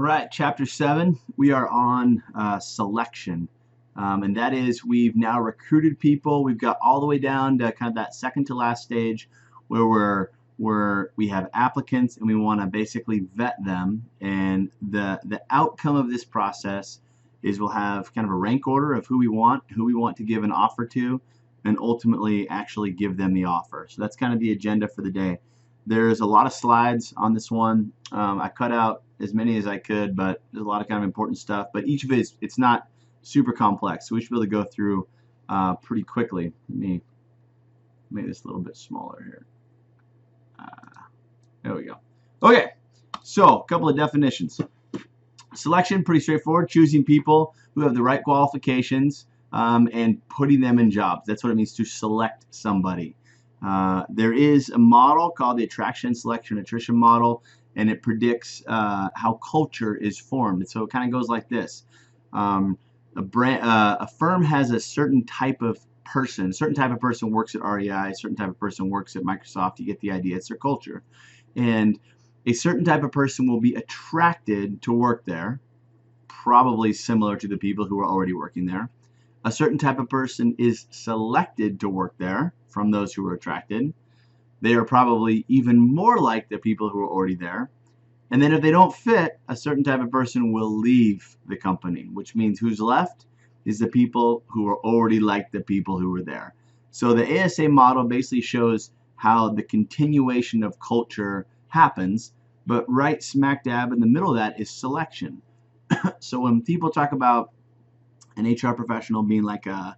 right, chapter 7, we are on selection. And that is, we've now recruited people. We've got all the way down to kind of that second to last stage where we have applicants and we want to basically vet them. And the outcome of this process is we'll have kind of a rank order of who we want to give an offer to, and ultimately actually give them the offer. So that's kind of the agenda for the day. There's a lot of slides on this one. I cut out as many as I could, but there's a lot of kind of important stuff. But each of it, it's not super complex, so we should be able to go through pretty quickly. Let me make this a little bit smaller here. There we go. Okay, so a couple of definitions. Selection, pretty straightforward. Choosing people who have the right qualifications and putting them in jobs. That's what it means to select somebody. There is a model called the attraction, selection, attrition model, and it predicts how culture is formed. And so it kind of goes like this. A firm has a certain type of person. A certain type of person works at REI. A certain type of person works at Microsoft. You get the idea. It's their culture. And a certain type of person will be attracted to work there, probably similar to the people who are already working there. A certain type of person is selected to work there from those who are attracted. They are probably even more like the people who are already there. And then if they don't fit, a certain type of person will leave the company, which means who's left is the people who are already like the people who were there. So the ASA model basically shows how the continuation of culture happens, but right smack dab in the middle of that is selection. So when people talk about an HR professional being like a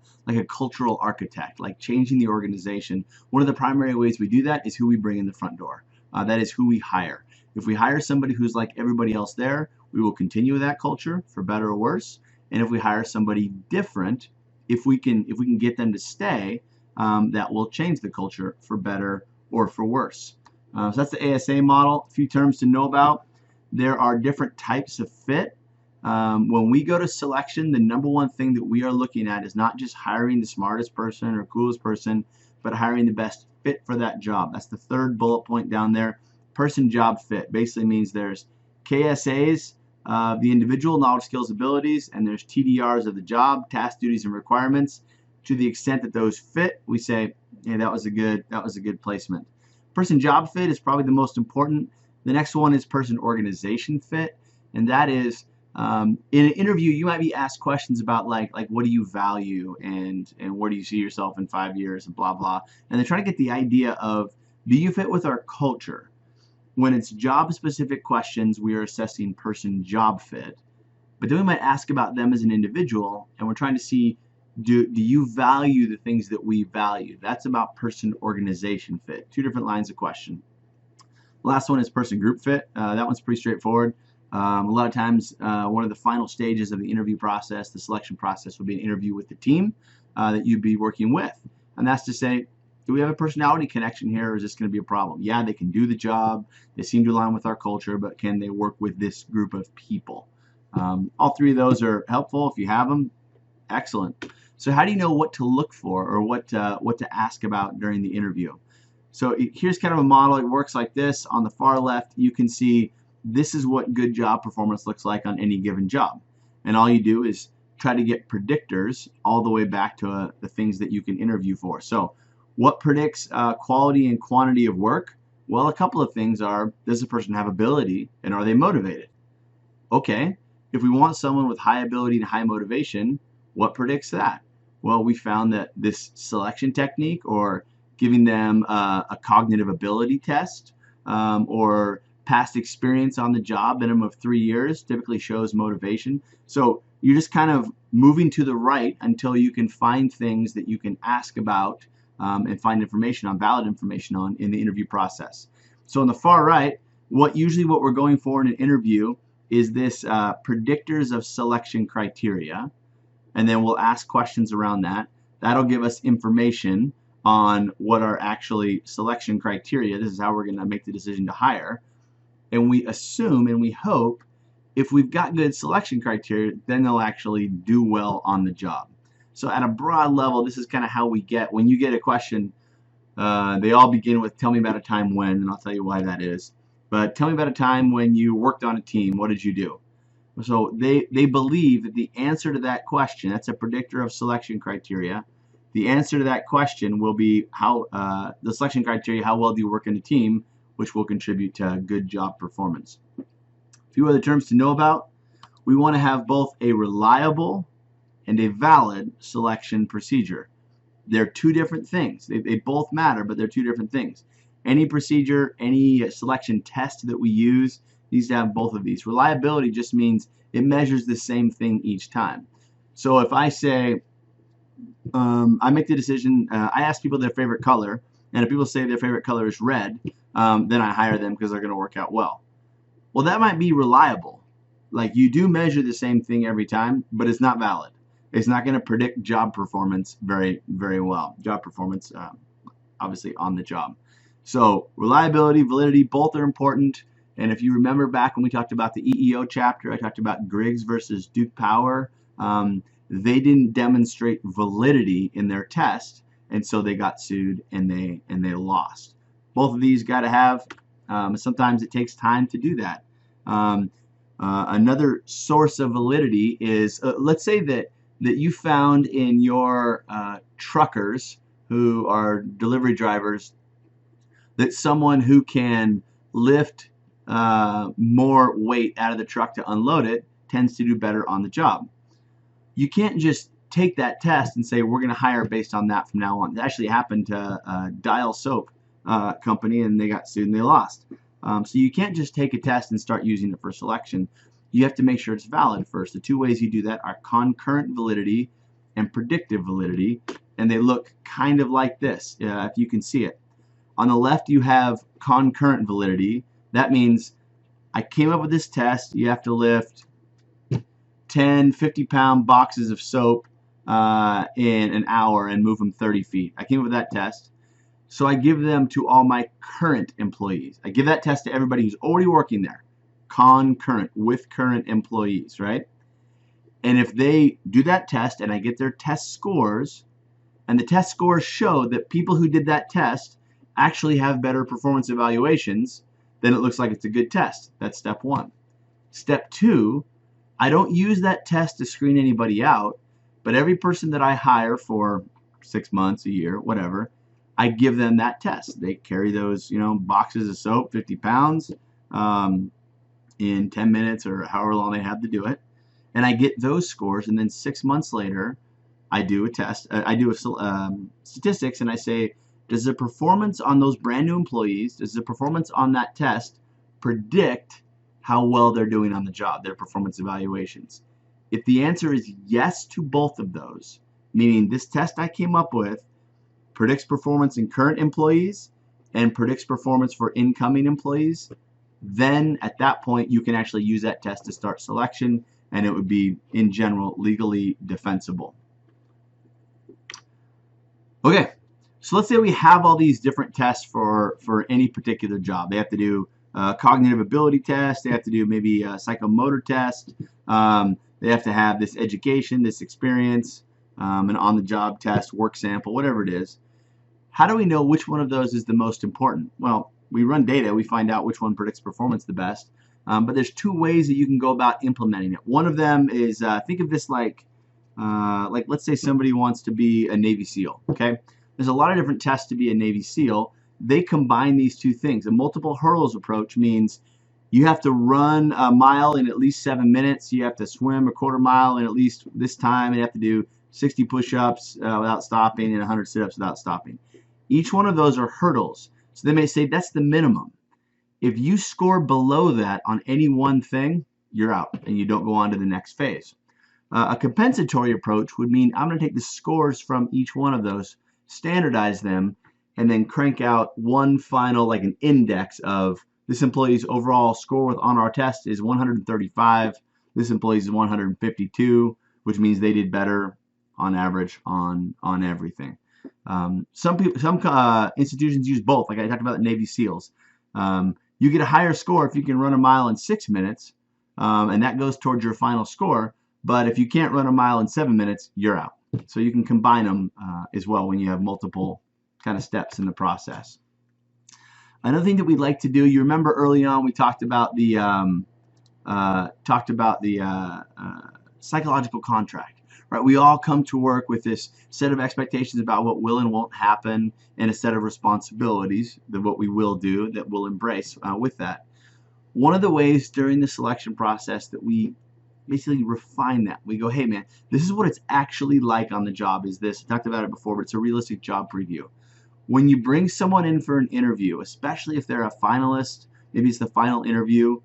cultural architect, like changing the organization, one of the primary ways we do that is who we bring in the front door. That is who we hire. If we hire somebody who's like everybody else there, we will continue that culture for better or worse. And if we hire somebody different, if we can get them to stay, that will change the culture for better or for worse. So that's the ASA model. A few terms to know about. There are different types of fit. When we go to selection, the number one thing that we are looking at is not just hiring the smartest person or coolest person, but hiring the best fit for that job. That's the third bullet point down there. Person job fit basically means there's KSAs of the individual, knowledge, skills, abilities, and there's TDRs of the job, tasks, duties, and requirements. To the extent that those fit, we say, hey, that was a good placement. Person job fit is probably the most important. The next one is person organization fit, and that is in an interview you might be asked questions about like what do you value and where do you see yourself in 5 years and blah blah, and they're trying to get the idea of, do you fit with our culture? When it's job specific questions, we are assessing person job fit, but then we might ask about them as an individual, and we're trying to see, do you value the things that we value? That's about person organization fit. Two different lines of question. Last one is person group fit. That one's pretty straightforward. A lot of times, one of the final stages of the interview process, the selection process, will be an interview with the team that you'd be working with. And that's to say, do we have a personality connection here, or is this going to be a problem? Yeah, they can do the job. They seem to align with our culture, but can they work with this group of people? All three of those are helpful. If you have them, excellent. So how do you know what to look for or what to ask about during the interview? So here's kind of a model. It works like this. On the far left, you can see this is what good job performance looks like on any given job. And all you do is try to get predictors all the way back to the things that you can interview for. So what predicts quality and quantity of work? Well, a couple of things are, does the person have ability and are they motivated? Okay, if we want someone with high ability and high motivation, what predicts that? Well, we found that this selection technique, or giving them a cognitive ability test, or past experience on the job, minimum of 3 years, typically shows motivation. So you're just kind of moving to the right until you can find things that you can ask about and find information on, valid information on, in the interview process. So on the far right, what we're going for in an interview is this predictors of selection criteria, and then we'll ask questions around that. That'll give us information on what are actually selection criteria. This is how we're going to make the decision to hire. And we assume and we hope if we've got good selection criteria, then they'll actually do well on the job. So at a broad level, this is kind of how we get, when you get a question, they all begin with, tell me about a time when, and I'll tell you why that is. But tell me about a time when you worked on a team. What did you do? So they believe that the answer to that question, that's a predictor of selection criteria. The answer to that question will be how the selection criteria, how well do you work in a team, which will contribute to good job performance. A few other terms to know about. We want to have both a reliable and a valid selection procedure. They're two different things. They both matter, but they're two different things. Any procedure, any selection test that we use needs to have both of these. Reliability just means it measures the same thing each time. So if I say, I make the decision, I ask people their favorite color, and if people say their favorite color is red, then I hire them because they're going to work out well. Well, that might be reliable. Like, you do measure the same thing every time, but it's not valid. It's not going to predict job performance very, very well. Job performance, obviously, on the job. So reliability, validity, both are important. And if you remember back when we talked about the EEO chapter, I talked about Griggs versus Duke Power. They didn't demonstrate validity in their test, and so they got sued and they lost. Both of these got to have. Sometimes it takes time to do that. Another source of validity is, let's say that you found in your truckers who are delivery drivers that someone who can lift more weight out of the truck to unload it tends to do better on the job. You can't just take that test and say we're going to hire based on that from now on. It actually happened to Dial Soap company, and they got sued and they lost. So you can't just take a test and start using it for selection. You have to make sure it's valid first. The two ways you do that are concurrent validity and predictive validity, and they look kind of like this, if you can see it. On the left, you have concurrent validity. That means I came up with this test. You have to lift 10 50-pound boxes of soap in an hour and move them 30 feet. I came up with that test. So I give them to all my current employees. I give that test to everybody who's already working there. Concurrent, with current employees, right? And if they do that test and I get their test scores, and the test scores show that people who did that test actually have better performance evaluations, then it looks like it's a good test. That's step one. Step two, I don't use that test to screen anybody out, but every person that I hire for 6 months, a year, whatever, I give them that test. They carry those, boxes of soap, 50 pounds, in 10 minutes or however long they have to do it. And I get those scores, and then 6 months later, I do a test. I do statistics, and I say, does the performance on those brand new employees, does the performance on that test predict how well they're doing on the job, their performance evaluations? If the answer is yes to both of those, meaning this test I came up with predicts performance in current employees and predicts performance for incoming employees, then at that point you can actually use that test to start selection, and it would be, in general, legally defensible. Okay, so let's say we have all these different tests for any particular job. They have to do a cognitive ability test, they have to do maybe a psychomotor test, they have to have this education, this experience, an on-the-job test, work sample, whatever it is. How do we know which one of those is the most important? Well, we run data, we find out which one predicts performance the best, but there's two ways that you can go about implementing it. One of them is, think of this like let's say somebody wants to be a Navy SEAL, okay? There's a lot of different tests to be a Navy SEAL. They combine these two things. A multiple hurdles approach means you have to run a mile in at least 7 minutes. You have to swim a quarter mile in at least this time. You have to do 60 push-ups without stopping and 100 sit-ups without stopping. Each one of those are hurdles. So they may say that's the minimum. If you score below that on any one thing, you're out and you don't go on to the next phase. A compensatory approach would mean I'm going to take the scores from each one of those, standardize them, and then crank out one final, like an index of this employee's overall score on our test is 135. This employee's is 152, which means they did better on average on everything. Some institutions use both, like I talked about the Navy SEALs. You get a higher score if you can run a mile in 6 minutes, and that goes towards your final score. But if you can't run a mile in 7 minutes, you're out. So you can combine them as well when you have multiple kind of steps in the process. Another thing that we'd like to do, you remember early on we talked about the talked about the psychological contract, right? We all come to work with this set of expectations about what will and won't happen, and a set of responsibilities that what we will do that we'll embrace with that. One of the ways during the selection process that we basically refine that, we go, hey man, this is what it's actually like on the job, is this. I talked about it before, but it's a realistic job preview. When you bring someone in for an interview, especially if they're a finalist, maybe it's the final interview,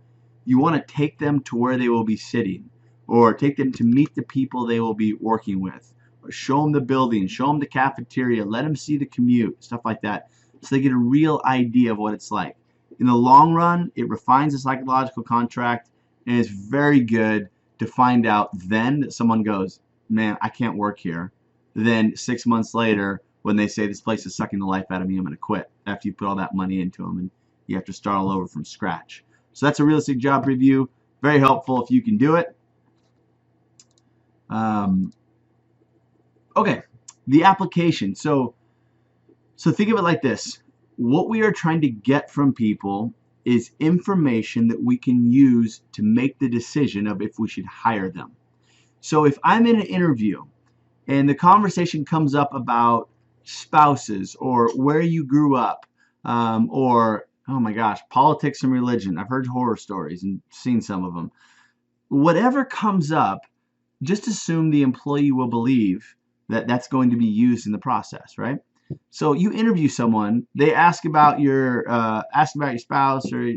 you want to take them to where they will be sitting, or take them to meet the people they will be working with, or show them the building, show them the cafeteria, let them see the commute, stuff like that, so they get a real idea of what it's like. In the long run, it refines the psychological contract, and it's very good to find out then that someone goes, man, I can't work here. Then 6 months later, when they say this place is sucking the life out of me, I'm going to quit, after you put all that money into them and you have to start all over from scratch. So that's a realistic job review. Very helpful if you can do it. Okay, the application. So think of it like this. What we are trying to get from people is information that we can use to make the decision of if we should hire them. So if I'm in an interview and the conversation comes up about spouses, or where you grew up, or, oh my gosh, politics and religion. I've heard horror stories and seen some of them. Whatever comes up, just assume the employee will believe that that's going to be used in the process, right? So you interview someone, they ask about your spouse, or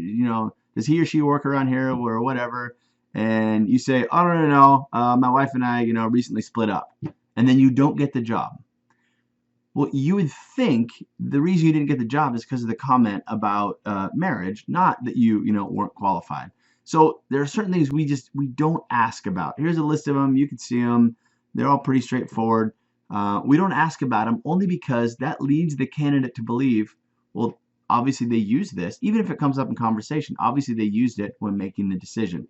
does he or she work around here or whatever, and you say, oh no, my wife and I recently split up, and then you don't get the job. Well, you would think the reason you didn't get the job is because of the comment about marriage, not that you weren't qualified. So there are certain things we don't ask about. Here's a list of them. You can see them. They're all pretty straightforward. We don't ask about them only because that leads the candidate to believe, well, obviously they used this, even if it comes up in conversation. Obviously they used it when making the decision.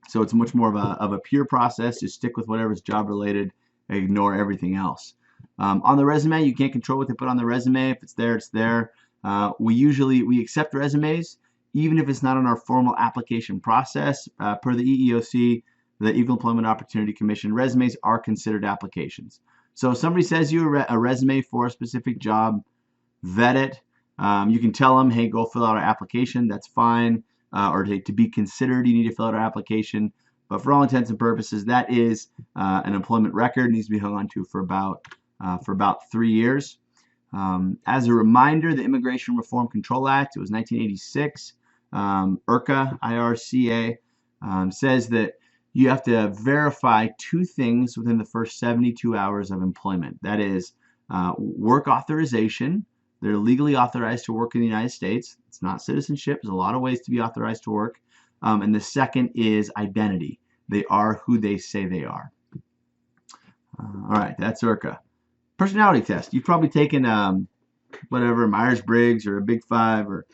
So it's much more of a pure process. Just stick with whatever's job related, ignore everything else. On the resume, you can't control what they put on the resume. If it's there, it's there. We accept resumes, even if it's not on our formal application process. Per the EEOC, the Equal Employment Opportunity Commission, resumes are considered applications. So if somebody says you a resume for a specific job, vet it. You can tell them, hey, go fill out our application. That's fine. Or to be considered, you need to fill out our application. But for all intents and purposes, that is an employment record. It needs to be hung on to for about 3 years. As a reminder, the Immigration Reform Control Act, it was 1986, IRCA, I-R-C-A, says that you have to verify 2 things within the first 72 hours of employment. That is work authorization. They're legally authorized to work in the United States. It's not citizenship. There's a lot of ways to be authorized to work. And the second is identity. They are who they say they are. All right, that's IRCA. Personality test. You've probably taken whatever, Myers-Briggs or a Big Five or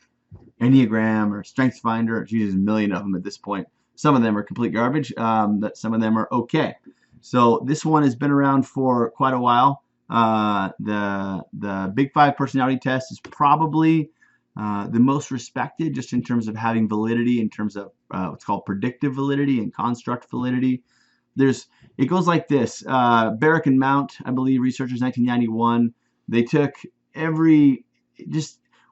Enneagram or StrengthsFinder. There's a million of them at this point. Some of them are complete garbage. Some of them are okay. So this one has been around for quite a while. The Big Five personality test is probably the most respected, just in terms of having validity, in terms of what's called predictive validity and construct validity. It goes like this. Barrick and Mount, I believe, researchers, 1991. They took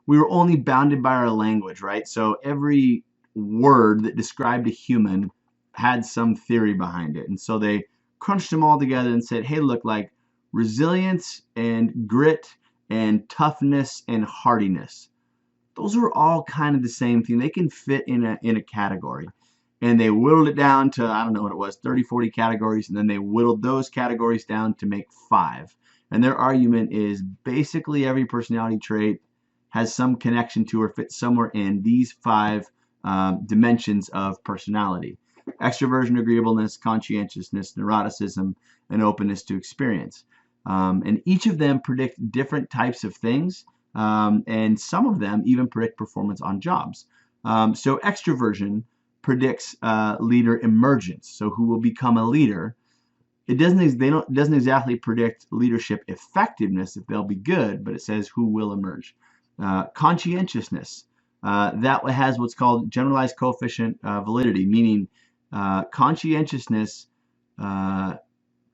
we were only bounded by our language, right? So every word that described a human had some theory behind it. And so they crunched them all together and said, hey, look, like resilience and grit and toughness and hardiness, those are all kind of the same thing. They can fit in a category. And they whittled it down to, I don't know what it was, 30, 40 categories, and then they whittled those categories down to make 5. And their argument is basically every personality trait has some connection to or fits somewhere in these 5 dimensions of personality: extroversion, agreeableness, conscientiousness, neuroticism, and openness to experience. And each of them predict different types of things, and some of them even predict performance on jobs. So extroversion predicts leader emergence, so who will become a leader. It doesn't exactly predict leadership effectiveness, if they'll be good, but it says who will emerge. Conscientiousness, that has what's called generalized coefficient validity, meaning conscientiousness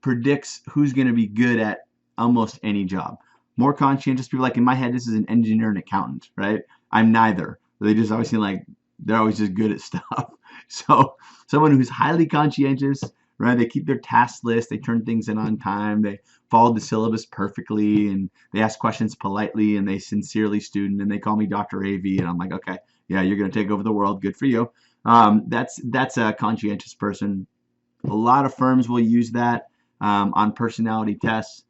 predicts who's going to be good at almost any job. More conscientious people, like in my head, this is an engineer and accountant, right? I'm neither. They just always seem like they're always just good at stuff. So someone who's highly conscientious, right? They keep their task list, they turn things in on time, they follow the syllabus perfectly, and they ask questions politely, and they sincerely student, and they call me Dr. AV, and I'm like, okay, yeah, you're going to take over the world. Good for you. That's a conscientious person. A lot of firms will use that on personality tests.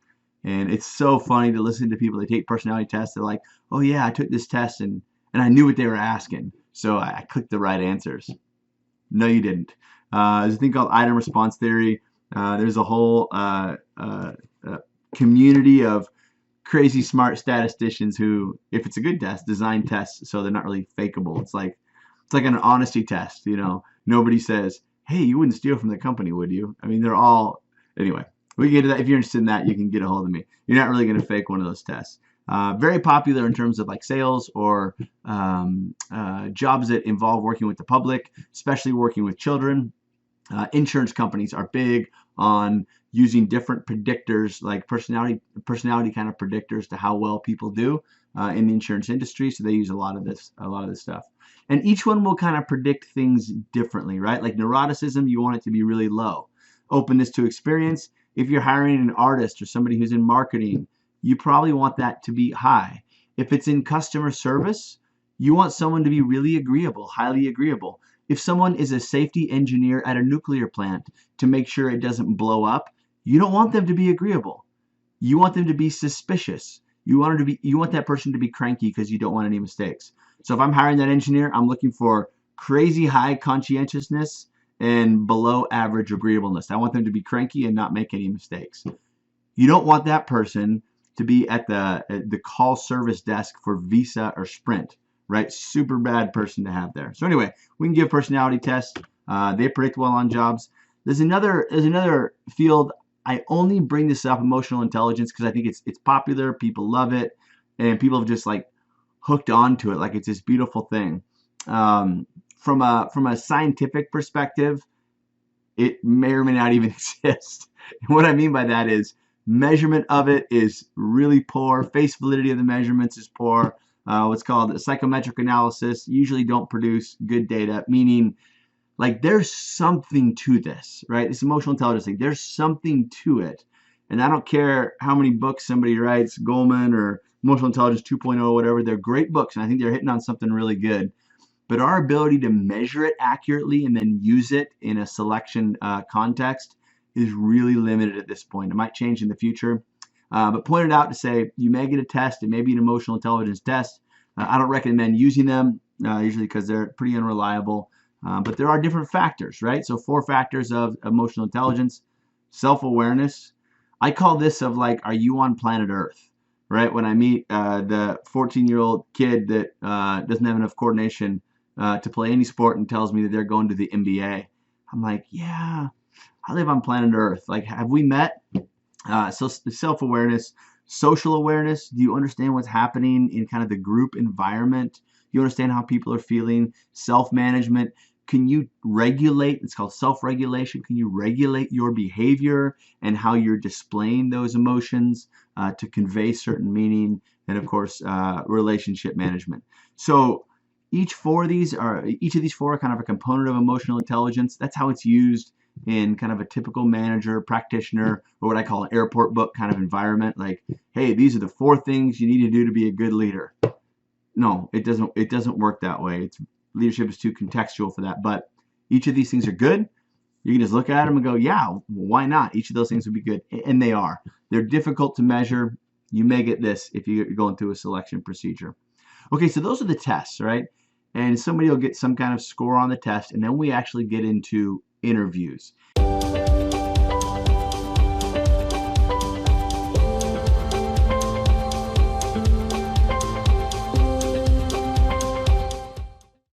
And it's so funny to listen to people that take personality tests. They're like, oh yeah, I took this test and I knew what they were asking. So I clicked the right answers. No, you didn't. There's a thing called item response theory. There's a whole community of crazy smart statisticians who, if it's a good test, design tests so they're not really fakeable. It's like an honesty test, you know. Nobody says, hey, you wouldn't steal from the company, would you? I mean, they're all, anyway, we can get to that. If you're interested in that, you can get a hold of me. You're not really going to fake one of those tests. Very popular in terms of like sales or jobs that involve working with the public, especially working with children. Insurance companies are big on using different predictors, like personality kind of predictors to how well people do in the insurance industry. So they use a lot of this stuff. And each one will kind of predict things differently, right? Like neuroticism, you want it to be really low. Openness to experience, if you're hiring an artist or somebody who's in marketing, you probably want that to be high. If it's in customer service, you want someone to be really agreeable, highly agreeable. If someone is a safety engineer at a nuclear plant to make sure it doesn't blow up, you don't want them to be agreeable. You want them to be suspicious. You want that person to be cranky because you don't want any mistakes. So if I'm hiring that engineer, I'm looking for crazy high conscientiousness and below average agreeableness. I want them to be cranky and not make any mistakes. You don't want that person to be at the call service desk for Visa or Sprint, right? Super bad person to have there. So anyway, we can give personality tests. They predict well on jobs. There's another field. I only bring this up, emotional intelligence, because I think it's popular. People love it, and people have just like hooked onto it like it's this beautiful thing. From a scientific perspective, it may or may not even exist. And what I mean by that is measurement of it is really poor. Face validity of the measurements is poor. What's called psychometric analysis usually don't produce good data, meaning like there's something to this, right? This emotional intelligence thing, there's something to it. And I don't care how many books somebody writes, Goleman or Emotional Intelligence 2.0, whatever, they're great books, and I think they're hitting on something really good. But our ability to measure it accurately and then use it in a selection context is really limited at this point. It might change in the future. But pointed out to say you may get a test, it may be an emotional intelligence test. I don't recommend using them, usually because they're pretty unreliable. But there are different factors, right? So 4 factors of emotional intelligence. Self-awareness. I call this of like, are you on planet Earth? Right? When I meet the 14-year-old kid that doesn't have enough coordination to play any sport and tells me that they're going to the NBA, I'm like, yeah, I live on planet Earth. Like, have we met? So self-awareness, social awareness. Do you understand what's happening in kind of the group environment? You understand how people are feeling? Self-management. Can you regulate? It's called self-regulation. Can you regulate your behavior and how you're displaying those emotions to convey certain meaning? And of course, relationship management. So each of these 4 are kind of a component of emotional intelligence. That's how it's used in kind of a typical manager, practitioner, or what I call an airport book kind of environment. Like, hey, these are the 4 things you need to do to be a good leader. No, it doesn't work that way. Leadership is too contextual for that. But each of these things are good. You can just look at them and go, yeah, why not? Each of those things would be good. And they are. They're difficult to measure. You may get this if you're going through a selection procedure. Okay, so those are the tests, right? And somebody will get some kind of score on the test, and then we actually get into interviews.